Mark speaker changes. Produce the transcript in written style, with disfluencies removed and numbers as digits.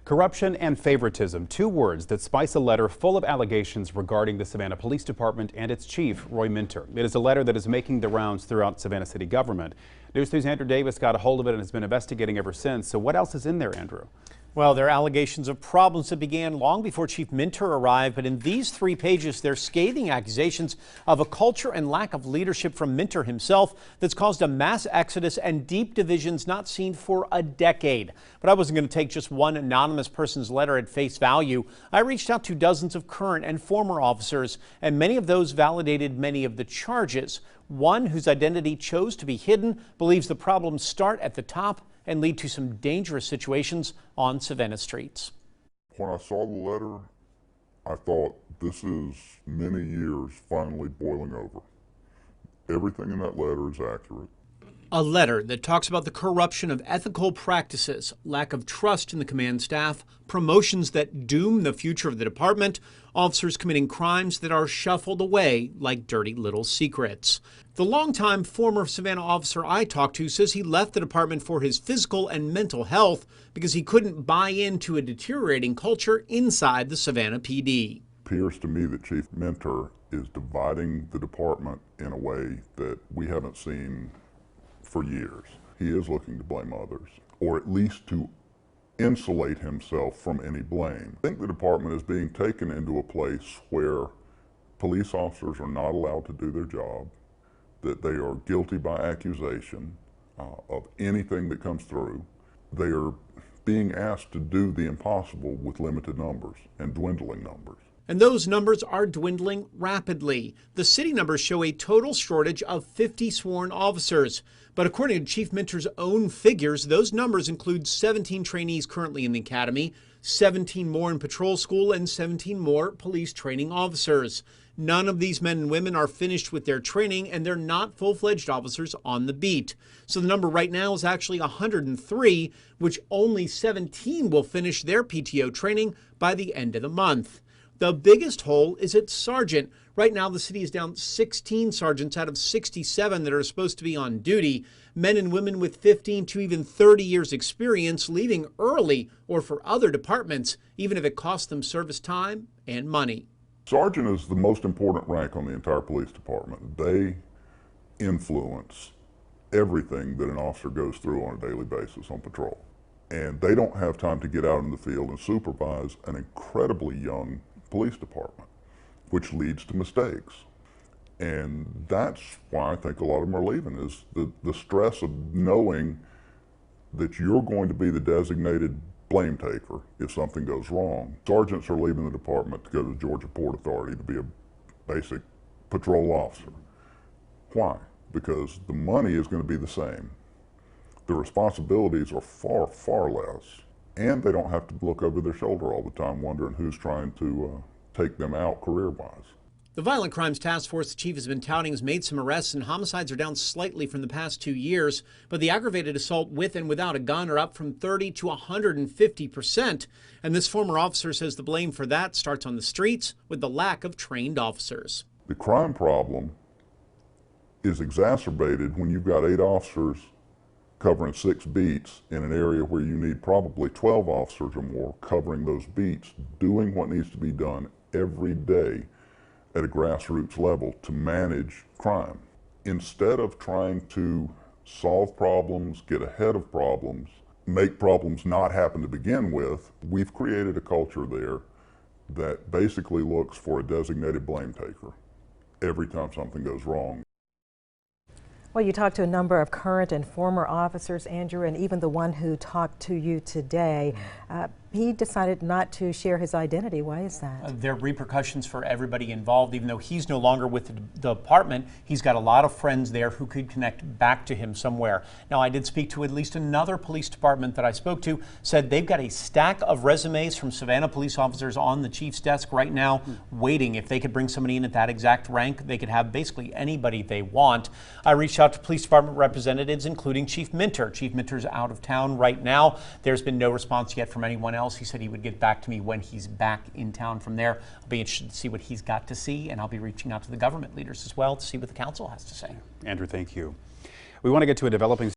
Speaker 1: Corruption and favoritism, two words that spice a letter full of allegations regarding the Savannah Police Department and its chief, Roy Minter. It is a letter that is making the rounds throughout Savannah City government. News 3's Andrew Davis got a hold of it and has been investigating ever since. So what else is in there, Andrew?
Speaker 2: Well, there are allegations of problems that began long before Chief Minter arrived, but in these 3 pages, there are scathing accusations of a culture and lack of leadership from Minter himself that's caused a mass exodus and deep divisions not seen for a decade. But I wasn't going to take just one anonymous person's letter at face value. I reached out to dozens of current and former officers, and many of those validated many of the charges. One, whose identity chose to be hidden, believes the problems start at the top and lead to some dangerous situations on Savannah streets.
Speaker 3: When I saw the letter, I thought, this is many years finally boiling over. Everything in that letter is accurate.
Speaker 2: A letter that talks about the corruption of ethical practices, lack of trust in the command staff, promotions that doom the future of the department, officers committing crimes that are shuffled away like dirty little secrets. The longtime former Savannah officer I talked to says he left the department for his physical and mental health because he couldn't buy into a deteriorating culture inside the Savannah PD.
Speaker 3: It appears to me that Chief Minter is dividing the department in a way that we haven't seen for years. He is looking to blame others, or at least to insulate himself from any blame. I think the department is being taken into a place where police officers are not allowed to do their job, that they are guilty by accusation of anything that comes through. They are being asked to do the impossible with limited numbers and dwindling numbers.
Speaker 2: And those numbers are dwindling rapidly. The city numbers show a total shortage of 50 sworn officers. But according to Chief Minter's own figures, those numbers include 17 trainees currently in the academy, 17 more in patrol school, and 17 more police training officers. None of these men and women are finished with their training, and they're not full-fledged officers on the beat. So the number right now is actually 103, which only 17 will finish their PTO training by the end of the month. The biggest hole is at sergeant. Right now, the city is down 16 sergeants out of 67 that are supposed to be on duty. Men and women with 15 to even 30 years experience leaving early or for other departments, even if it costs them service time and money.
Speaker 3: Sergeant is the most important rank on the entire police department. They influence everything that an officer goes through on a daily basis on patrol. And they don't have time to get out in the field and supervise an incredibly young police department, which leads to mistakes. And that's why I think a lot of them are leaving, is the stress of knowing that you're going to be the designated blame taker if something goes wrong. Sergeants are leaving the department to go to the Georgia Port Authority to be a basic patrol officer. Why? Because the money is going to be the same. The responsibilities are far, far less. And they don't have to look over their shoulder all the time wondering who's trying to take them out career-wise.
Speaker 2: The Violent Crimes Task Force the chief has been touting has made some arrests, and homicides are down slightly from the past 2 years. But the aggravated assault with and without a gun are up from 30 to 150%. And this former officer says the blame for that starts on the streets with the lack of trained officers.
Speaker 3: The crime problem is exacerbated when you've got 8 officers covering 6 beats in an area where you need probably 12 officers or more covering those beats, doing what needs to be done every day at a grassroots level to manage crime. Instead of trying to solve problems, get ahead of problems, make problems not happen to begin with, we've created a culture there that basically looks for a designated blame taker every time something goes wrong.
Speaker 4: Well, you talked to a number of current and former officers, Andrew, and even the one who talked to you today. He decided not to share his identity. Why is that?
Speaker 2: There are repercussions for everybody involved. Even though he's no longer with the department, he's got a lot of friends there who could connect back to him somewhere. Now, I did speak to at least another police department that I spoke to, said they've got a stack of resumes from Savannah police officers on the chief's desk right now, waiting. If they could bring somebody in at that exact rank, they could have basically anybody they want. I reached out to police department representatives, including Chief Minter. Chief Minter's out of town right now. There's been no response yet from anyone else. He said he would get back to me when he's back in town from there. I'll be interested to see what he's got to see, and I'll be reaching out to the government leaders as well to see what the council has to say.
Speaker 1: Andrew, thank you. We want to get to a developing